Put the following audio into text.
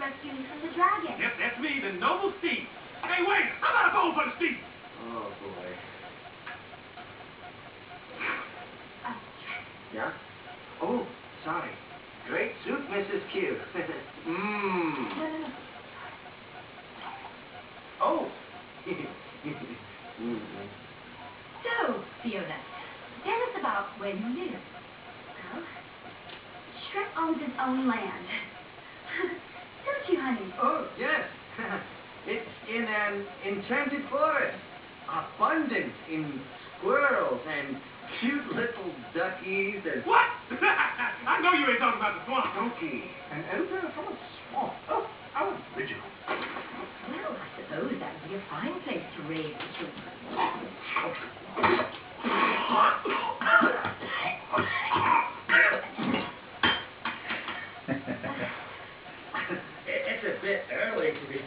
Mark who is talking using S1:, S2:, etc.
S1: rescue me from the dragon.
S2: Yep, that's me, the noble Steve. Hey, wait! How about a bowl for the Steve?
S3: Oh, boy.
S1: Shrek.
S3: Yeah? Oh, sorry. Great soup, Mrs. Q. Mmm.
S1: No.
S3: Oh.
S1: So, Fiona, tell us about where you live. Well, Shrek owns his own land. Don't you, honey?
S3: Oh, yes. It's in an enchanted forest. Abundant in squirrels and cute little duckies and...
S2: What? I know you ain't talking about the swamp.
S3: Donkey. An ogre from a swamp. Oh, how original.
S1: Well, I suppose that would be a fine place to raise the children.
S3: It's a bit early to be